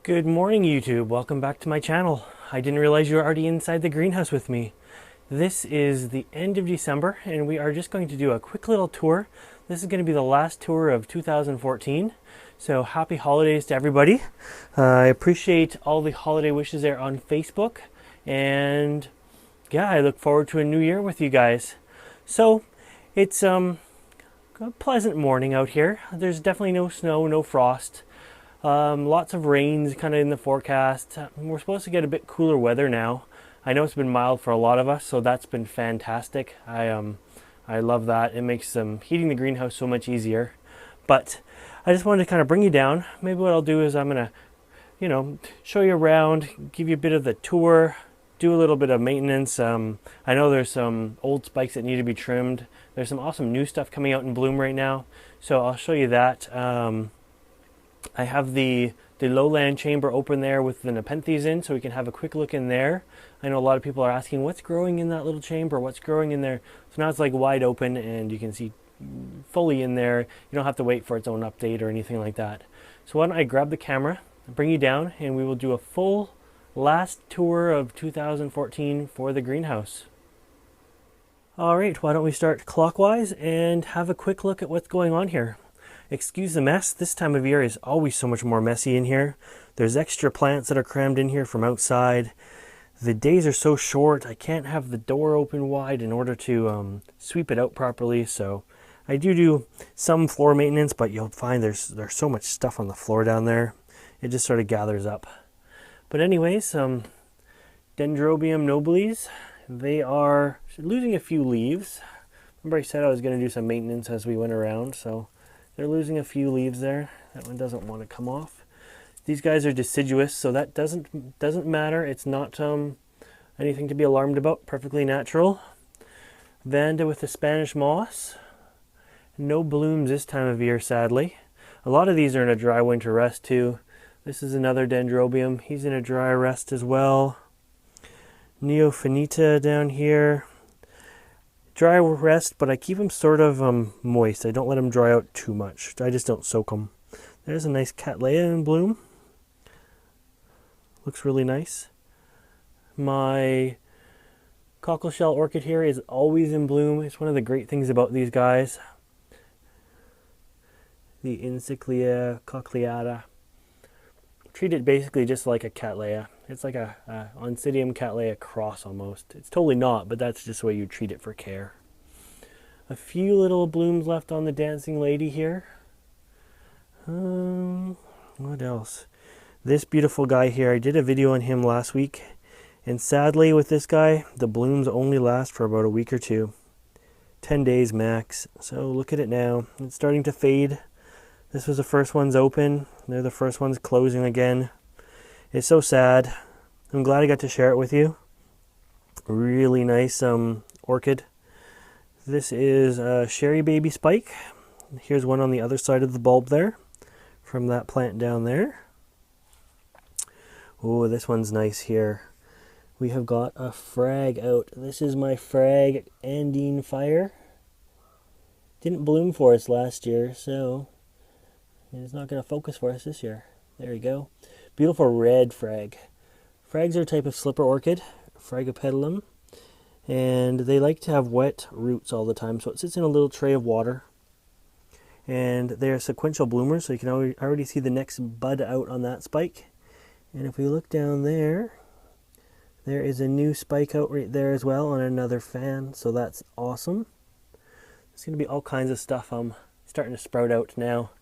Good morning, YouTube. Welcome back to my channel. I didn't realize you were already inside the greenhouse with me. This is the end of December and we are just going to do a quick little tour. This is going to be the last tour of 2014. So happy holidays to everybody. I appreciate all the holiday wishes there on Facebook. And yeah, I look forward to a new year with you guys. So it's a pleasant morning out here. There's definitely no snow, no frost. Lots of rains kind of in the forecast. We're supposed to get a bit cooler weather now. I know it's been mild for a lot of us, so that's been fantastic. I love that. It makes heating the greenhouse so much easier. But I just wanted to kind of bring you down. Maybe what I'll do is I'm gonna, show you around, give you a bit of the tour, do a little bit of maintenance. I know there's some old spikes that need to be trimmed. There's some awesome new stuff coming out in bloom right now, so I'll show you that. I have the Lowland chamber open there with the nepenthes in, so we can have a quick look in there. I know a lot of people are asking, what's growing in that little chamber? What's growing in there? So now it's like wide open and you can see fully in there. You don't have to wait for its own update or anything like that. So why don't I grab the camera, bring you down, and we will do a full last tour of 2014 for the greenhouse. Alright, why don't we start clockwise and have a quick look at what's going on here. Excuse the mess, this time of year is always so much more messy in here. There's extra plants that are crammed in here from outside. The days are so short, I can't have the door open wide in order to sweep it out properly. So I do some floor maintenance, but you'll find there's so much stuff on the floor down there. It just sort of gathers up. But anyways, Dendrobium nobilis, they are losing a few leaves. Remember I said I was going to do some maintenance as we went around, so they're losing a few leaves there. That one doesn't want to come off. These guys are deciduous, so that doesn't matter. It's not anything to be alarmed about. Perfectly natural. Vanda with the Spanish moss. No blooms this time of year, sadly. A lot of these are in a dry winter rest too. This is another Dendrobium. He's in a dry rest as well. Neophanita down here. Dry rest, but I keep them sort of moist. I don't let them dry out too much. I just don't soak them. There's a nice Cattleya in bloom. Looks really nice. My cockleshell orchid here is always in bloom. It's one of the great things about these guys. The Insiclia cochleata. Treat it basically just like a Cattleya. It's like a Oncidium Cattleya cross almost. It's totally not, but that's just the way you treat it for care. A few little blooms left on the dancing lady here. What else? This beautiful guy here, I did a video on him last week, and sadly with this guy, the blooms only last for about a week or two. 10 days max. So look at it now. It's starting to fade. This was the first one's open. They're the first ones closing again. It's so sad. I'm glad I got to share it with you. Really nice orchid. This is a Sherry Baby Spike. Here's one on the other side of the bulb there, from that plant down there. Oh, this one's nice here. We have got a frag out. This is my frag Andine Fire. Didn't bloom for us last year, so it's not going to focus for us this year. There you go. Beautiful red frag. Frags are a type of slipper orchid, Fragopetalum, and they like to have wet roots all the time, so it sits in a little tray of water. And they're sequential bloomers, so you can already see the next bud out on that spike. And if we look down there, there is a new spike out right there as well on another fan, so that's awesome. There's going to be all kinds of stuff starting to sprout out now.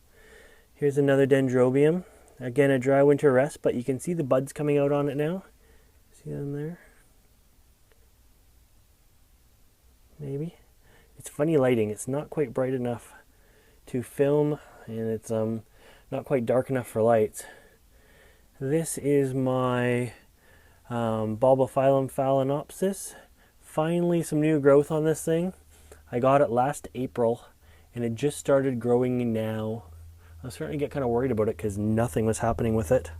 Here's another Dendrobium. Again, a dry winter rest, but you can see the buds coming out on it now. See them there? Maybe. It's funny lighting. It's not quite bright enough to film, and it's not quite dark enough for lights. This is my Bulbophyllum phalaenopsis. Finally, some new growth on this thing. I got it last April, and it just started growing now. I was starting to get kind of worried about it because nothing was happening with it.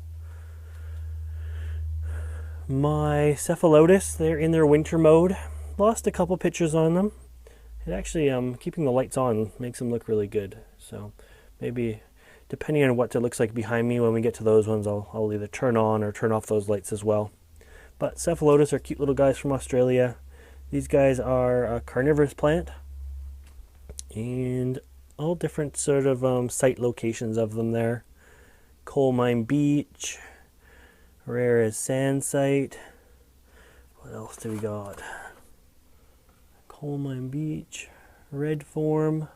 My Cephalotus, they're in their winter mode. Lost a couple pictures on them. It actually, keeping the lights on makes them look really good. So maybe depending on what it looks like behind me, when we get to those ones, I'll either turn on or turn off those lights as well. But cephalotus are cute little guys from Australia. These guys are a carnivorous plant, and all different sort of site locations of them there. Coal mine beach, rare as sand site. What else do we got? Coal mine beach, red form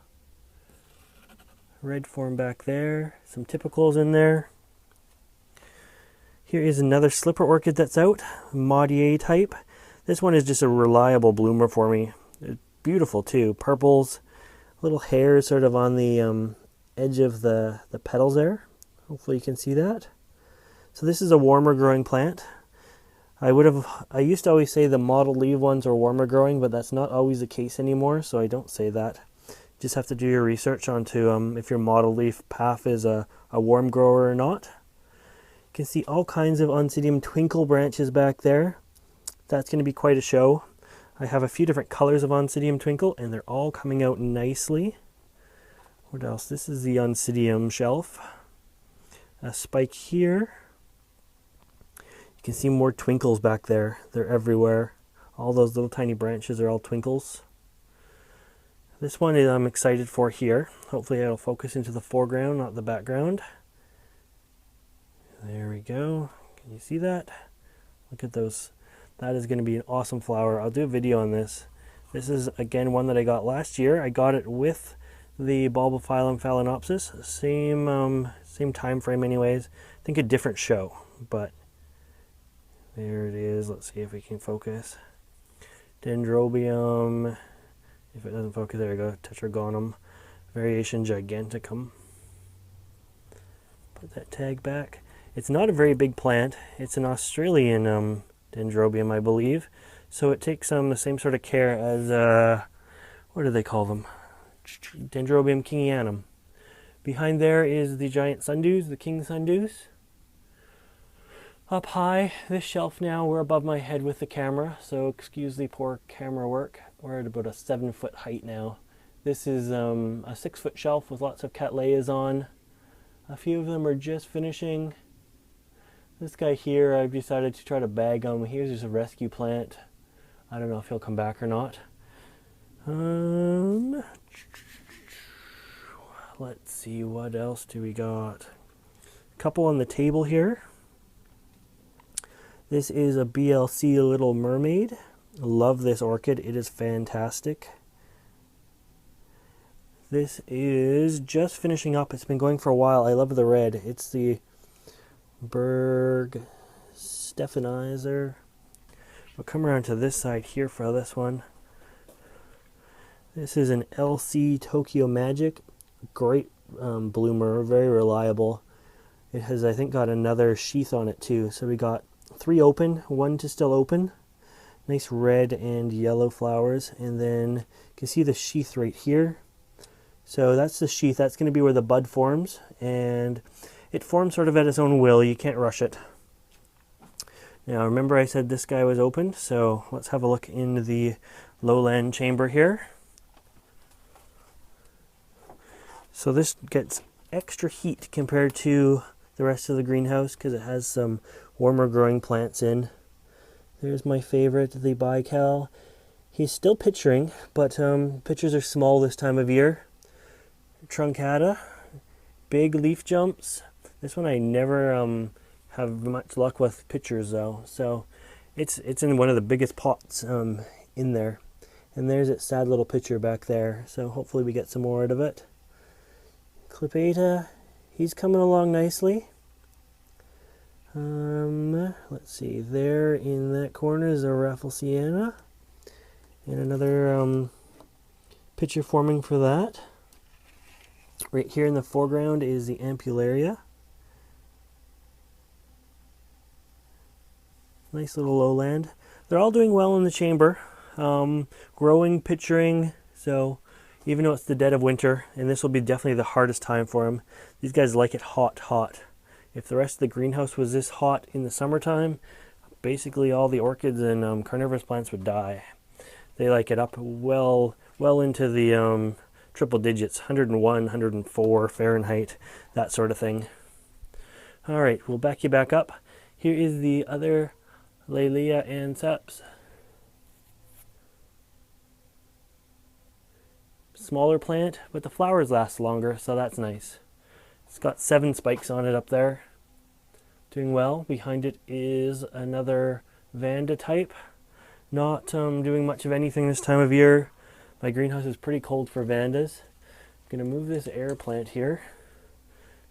back there, some typicals in there. Here is another slipper orchid that's out, Maudier type. This one is just a reliable bloomer for me. It's beautiful too, purples, little hairs sort of on the edge of the petals there. Hopefully you can see that. So this is a warmer growing plant. I used to always say the mottled leaf ones are warmer growing, but that's not always the case anymore, so I don't say that. Just have to do your research onto if your mottled leaf path is a warm grower or not. You can see all kinds of Oncidium twinkle branches back there. That's going to be quite a show. I have a few different colors of Oncidium twinkle, and they're all coming out nicely. What else? This is the Oncidium shelf. A spike here. You can see more twinkles back there. They're everywhere. All those little tiny branches are all twinkles. This one I'm excited for here. Hopefully it'll focus into the foreground, not the background. There we go. Can you see that? Look at those. That is going to be an awesome flower. I'll do a video on this. This is, again, one that I got last year. I got it with the Bulbophyllum phalaenopsis. Same time frame anyways. I think a different show, but there it is. Let's see if we can focus. Dendrobium. If it doesn't focus, there we go. Tetragonum. Variation giganticum. Put that tag back. It's not a very big plant. It's an Australian Dendrobium, I believe. So it takes the same sort of care as, what do they call them? Dendrobium kingianum. Behind there is the giant sundews, the king sundews. Up high, this shelf now, we're above my head with the camera, so excuse the poor camera work. We're at about a 7-foot height now. This is a 6-foot shelf with lots of cattleyas on. A few of them are just finishing. This guy here, I've decided to try to bag him. Here's just a rescue plant. I don't know if he'll come back or not. Let's see, what else do we got? A couple on the table here. This is a BLC Little Mermaid. I love this orchid. It is fantastic. This is just finishing up. It's been going for a while. I love the red. It's the Berg Stephanizer. We'll come around to this side here for this one. This is an LC Tokyo Magic. Great bloomer, very reliable. It has, I think, got another sheath on it too. So we got 3 open, 1 to still open. Nice red and yellow flowers. And then you can see the sheath right here. So that's the sheath. That's going to be where the bud forms. And it forms sort of at its own will. You can't rush it. Now remember I said this guy was open. So let's have a look in the Lowland chamber here. So this gets extra heat compared to the rest of the greenhouse because it has some warmer growing plants in. There's my favorite, the Bical. He's still pitchering, but pitchers are small this time of year. Truncata, big leaf jumps. This one I never have much luck with pitchers though. So it's in one of the biggest pots in there. And there's its sad little pitcher back there. So hopefully we get some more out of it. Clipeta, he's coming along nicely. Let's see, there in that corner is a Rafflesiana. And another pitcher forming for that. Right here in the foreground is the Ampullaria. Nice little lowland. They're all doing well in the chamber. Growing, pitchering, so even though it's the dead of winter, and this will be definitely the hardest time for them, these guys like it hot, hot. If the rest of the greenhouse was this hot in the summertime, basically all the orchids and carnivorous plants would die. They like it up well into the triple digits, 101, 104 Fahrenheit, that sort of thing. All right, we'll back you back up. Here is the other Lelea anceps. Smaller plant, but the flowers last longer, so that's nice. It's got 7 spikes on it up there. Doing well. Behind it is another Vanda type. Not doing much of anything this time of year. My greenhouse is pretty cold for Vandas. I'm going to move this air plant here.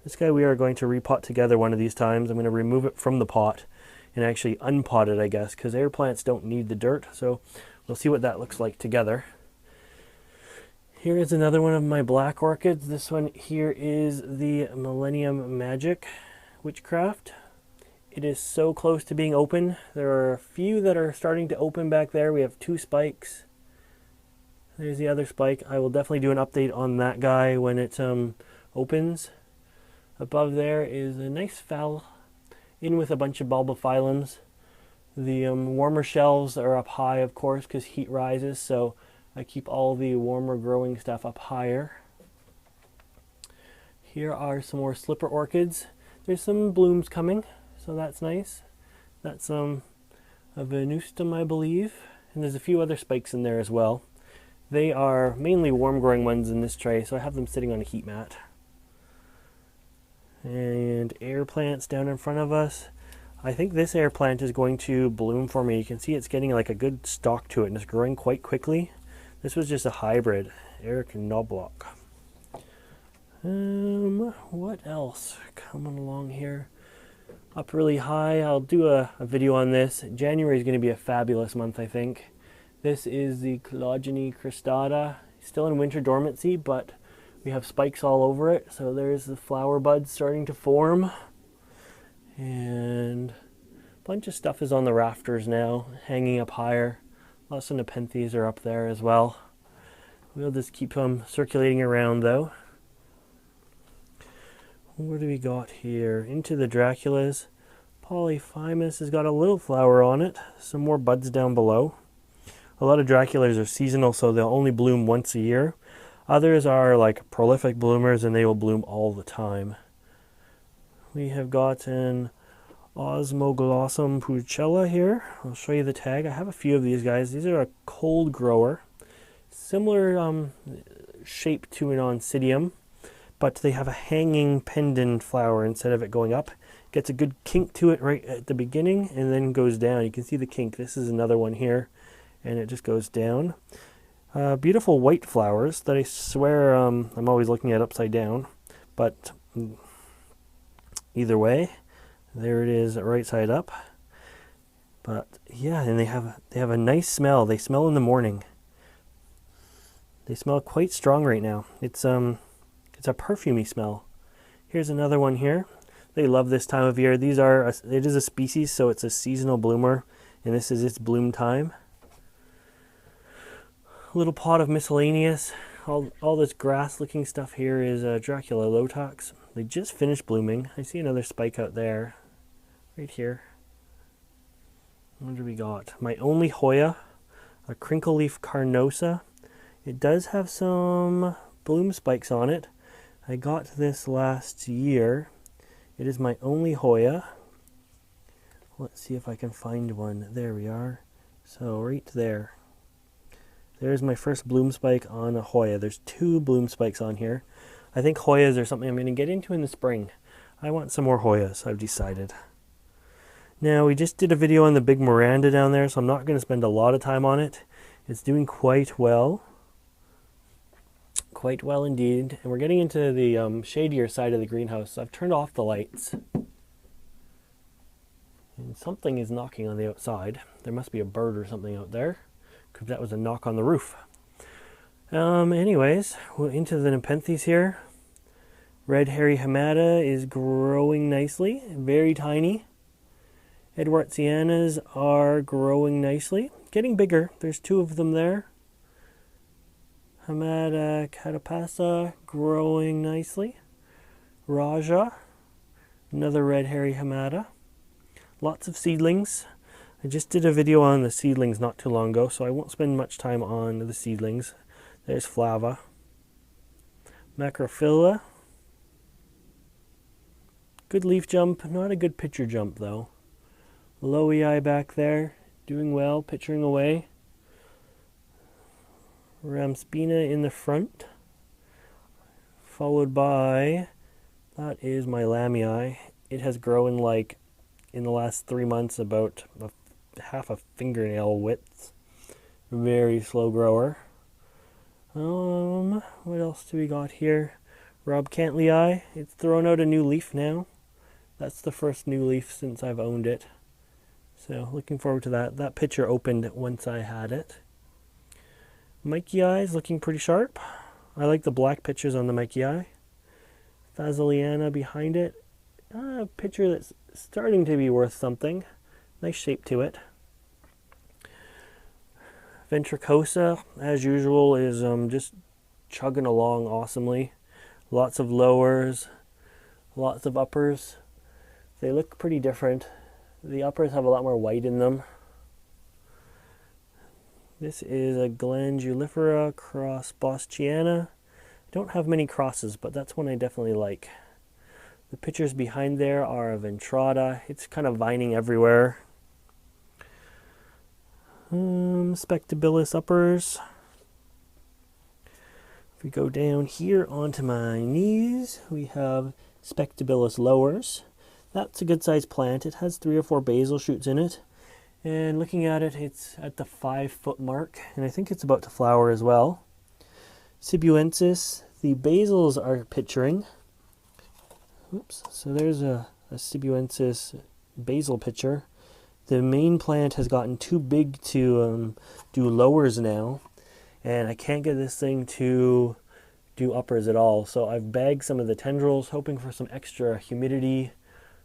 This guy we are going to repot together one of these times. I'm going to remove it from the pot and actually unpot it, I guess, because air plants don't need the dirt. So we'll see what that looks like together. Here is another one of my black orchids. This one here is the Millennium Magic Witchcraft. It is so close to being open. There are a few that are starting to open back there. We have 2 spikes. There's the other spike. I will definitely do an update on that guy when it opens. Above there is a nice phal in with a bunch of bulbophyllums. The warmer shelves are up high, of course, because heat rises, so I keep all the warmer growing stuff up higher. Here are some more slipper orchids. There's some blooms coming, so that's nice. That's a venustum, I believe, and there's a few other spikes in there as well. They are mainly warm growing ones in this tray, so I have them sitting on a heat mat. And air plants down in front of us. I think this air plant is going to bloom for me. You can see it's getting like a good stalk to it and it's growing quite quickly. This was just a hybrid, Eric Knobloch. What else coming along here? Up really high, I'll do a video on this. January is going to be a fabulous month, I think. This is the Collagenea cristata. Still in winter dormancy, but we have spikes all over it. So there's the flower buds starting to form. And a bunch of stuff is on the rafters now, hanging up higher. Lots of nepenthes are up there as well. We'll just keep them circulating around though. What do we got here? Into the Draculas. Polyphymus has got a little flower on it. Some more buds down below. A lot of Draculas are seasonal, so they'll only bloom once a year. Others are like prolific bloomers and they will bloom all the time. We have got an Osmoglossum pucella here. I'll show you the tag. I have a few of these guys. These are a cold grower. Similar shape to an Oncidium, but they have a hanging pendant flower instead of it going up. Gets a good kink to it right at the beginning and then goes down. You can see the kink. This is another one here, and it just goes down. Beautiful white flowers that I swear I'm always looking at upside down, but either way, there it is right side up. But yeah, and they have a nice smell. They smell in the morning. They smell quite strong right now. It's a perfumey smell. Here's another one here. They love this time of year. It is a species, so it's a seasonal bloomer, and this is its bloom time. A little pot of miscellaneous. All this grass-looking stuff here is Dracula lotox. They just finished blooming. I see another spike out there, right here. What do we got? My only Hoya, a crinkle leaf carnosa. It does have some bloom spikes on it. I got this last year. It is my only Hoya. Let's see if I can find one. There we are. So right there. There's my first bloom spike on a Hoya. There's 2 bloom spikes on here. I think Hoyas are something I'm going to get into in the spring. I want some more Hoyas, I've decided. Now, we just did a video on the big Miranda down there, so I'm not going to spend a lot of time on it. It's doing quite well. Quite well indeed. And we're getting into the shadier side of the greenhouse. So I've turned off the lights. And something is knocking on the outside. There must be a bird or something out there, because that was a knock on the roof. Anyways, we're into the nepenthes here. Red hairy hamada is growing nicely, very tiny. Edwardsianas are growing nicely, getting bigger. There's 2 of them there. Hamada catapasa growing nicely. Raja, another red hairy hamada. Lots of seedlings. I just did a video on the seedlings not too long ago, so I won't spend much time on the seedlings. There's Flava. Macrophylla. Good leaf jump, not a good pitcher jump though. Lowii back there, doing well, pitchering away. Ramspina in the front, followed by, that is my Lamii. It has grown like in the last 3 months about half a fingernail width. Very slow grower. What else do we got here? Rob Cantley. It's thrown out a new leaf now. That's the first new leaf since I've owned it. So looking forward to that. That picture opened once I had it. Mikey is looking pretty sharp. I like the black pictures on the Mikey eye. Phasiliana behind it. A picture that's starting to be worth something. Nice shape to it. Ventricosa, as usual, is just chugging along awesomely. Lots of lowers, lots of uppers. They look pretty different. The uppers have a lot more white in them. This is a Glandulifera cross Boschiana. Don't have many crosses, but that's one I definitely like. The pictures behind there are a Ventrata. It's kind of vining everywhere. Spectabilis uppers. If we go down here onto my knees, we have Spectabilis lowers. That's a good sized plant. It has 3 or 4 basal shoots in it. And looking at it, it's at the 5-foot mark, and I think it's about to flower as well. Sibuensis, the basals are pitchering. Oops, so there's a Sibuensis basil pitcher. The main plant has gotten too big to do lowers now, and I can't get this thing to do uppers at all. So I've bagged some of the tendrils, hoping for some extra humidity,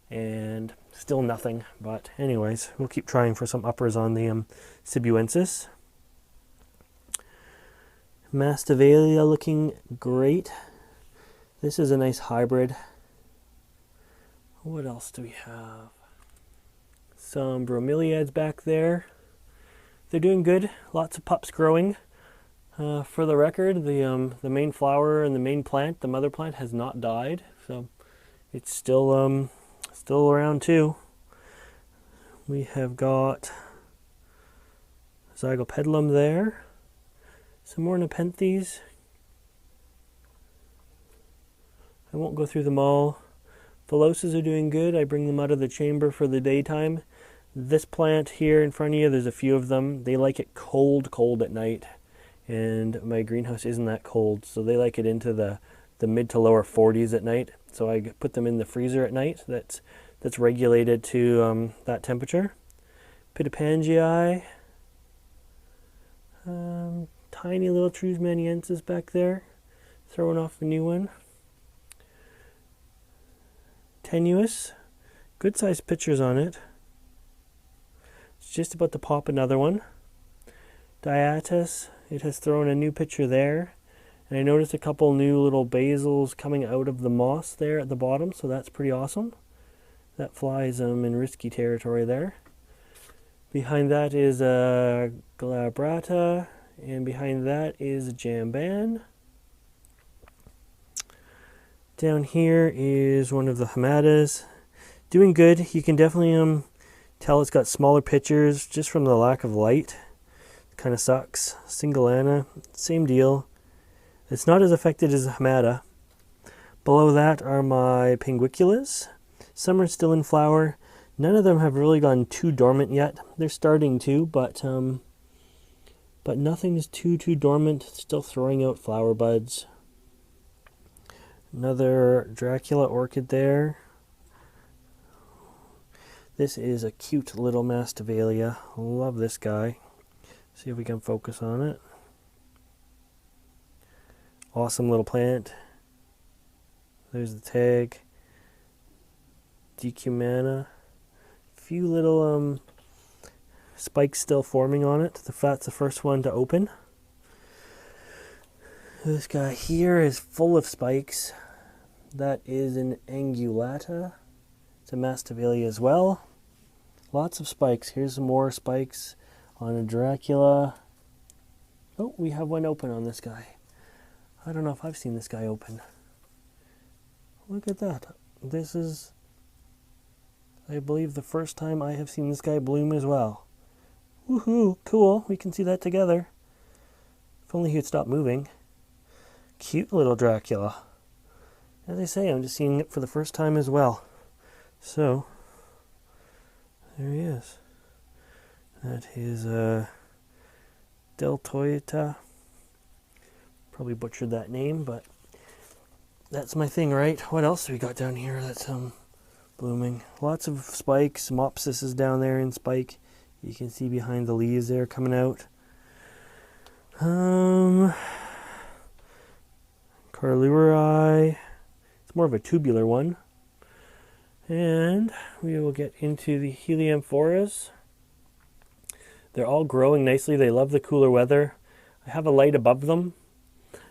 and still nothing. But anyways, we'll keep trying for some uppers on the Sibuensis. Masdevallia looking great. This is a nice hybrid. What else do we have? Some bromeliads back there. They're doing good. Lots of pups growing. For the record, the main flower and the main plant, the mother plant, has not died, so it's still around too. We have got Zygopedilum there. Some more nepenthes. I won't go through them all. Philoses are doing good. I bring them out of the chamber for the daytime. This plant here in front of you, there's a few of them. They like it cold at night. And my greenhouse isn't that cold, so they like it into the mid to lower 40s at night. So I put them in the freezer at night. That's regulated to that temperature. Pitipangii. Tiny little Trusmaniensis back there. Throwing off a new one. Tenuous. Good sized pictures on it. It's just about to pop another one. Diatus. It has thrown a new picture there. And I noticed a couple new little basils coming out of the moss there at the bottom, so that's pretty awesome. That flies in risky territory there. Behind that is a Glabrata, and behind that is a Jamban. Down here is one of the Hamadas. Doing good. You can definitely tell it's got smaller pitchers just from the lack of light. Kind of sucks. Singulana, same deal. It's not as affected as a Hamada. Below that are my Pinguiculas. Some are still in flower. None of them have really gone too dormant yet. They're starting to, but nothing is too dormant. Still throwing out flower buds. Another Dracula orchid there. This is a cute little Masdevallia. Love this guy. See if we can focus on it. Awesome little plant. There's the tag. Decumana. Few little spikes still forming on it. That's the first one to open. This guy here is full of spikes. That is an Angulata. It's a Masdevallia as well. Lots of spikes. Here's some more spikes on a Dracula. Oh, we have one open on this guy. I don't know if I've seen this guy open. Look at that. This is, I believe, the first time I have seen this guy bloom as well. Woohoo, cool. We can see that together. If only he would stop moving. Cute little Dracula. As I say, I'm just seeing it for the first time as well. So, there he is. That is Deltoida. Probably butchered that name, but that's my thing, right? What else do we got down here that's blooming? Lots of spikes. Mopsis is down there in spike. You can see behind the leaves there coming out. Carlurii. It's more of a tubular one. And we will get into the Heliamphoras. They're all growing nicely. They love the cooler weather. I have a light above them,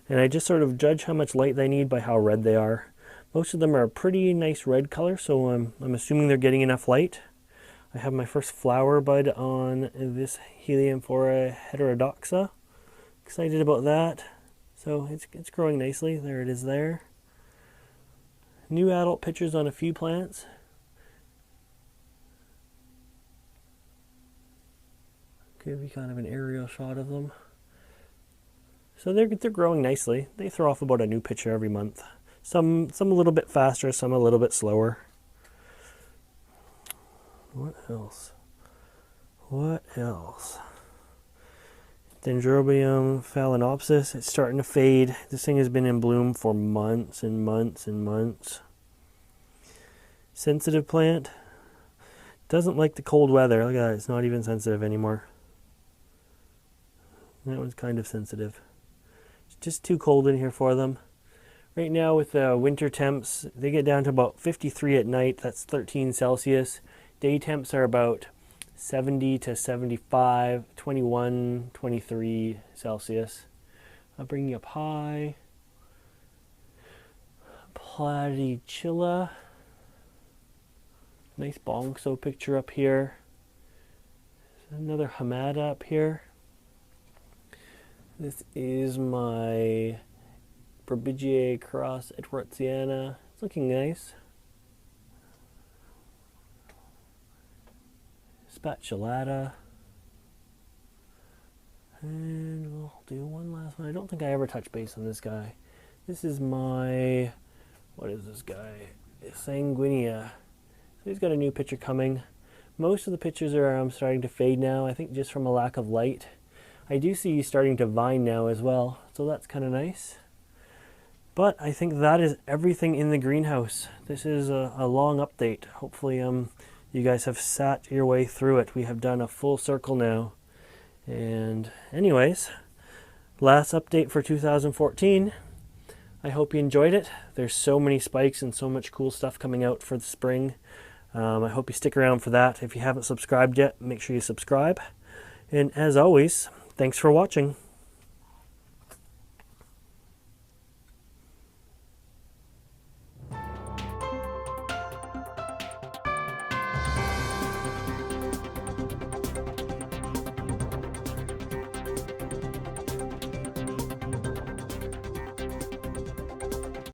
and I just sort of judge how much light they need by how red they are. Most of them are a pretty nice red color, so I'm assuming they're getting enough light. I have my first flower bud on this Heliamphora heterodoxa. Excited about that. So it's growing nicely. There it is there. New adult pictures on a few plants. Give you kind of an aerial shot of them. So they're growing nicely. They throw off about a new picture every month. Some a little bit faster, some a little bit slower. What else? What else? Dendrobium phalaenopsis. It's starting to fade. This thing has been in bloom for months and months and months. Sensitive plant. Doesn't like the cold weather. Look at that. It's not even sensitive anymore. That one's kind of sensitive. It's just too cold in here for them. Right now with the winter temps, they get down to about 53 at night. That's 13 Celsius. Day temps are about 70 to 75, 21, 23 Celsius. I'll bring you up high. Platychilla. Nice bongso picture up here. Another hamada up here. This is my Burbigiae cross Edwardsiana. It's looking nice. Spatulata. And we'll do one last one. I don't think I ever touched base on this guy. This is my, what is this guy? Sanguinea. So he's got a new picture coming. Most of the pictures are starting to fade now, I think just from a lack of light. I do see he's starting to vine now as well, so that's kind of nice. But I think that is everything in the greenhouse. This is a long update. Hopefully you guys have sat your way through it. We have done a full circle now. And anyways, last update for 2014. I hope you enjoyed it. There's so many spikes and so much cool stuff coming out for the spring. I hope you stick around for that. If you haven't subscribed yet, make sure you subscribe. And as always, thanks for watching.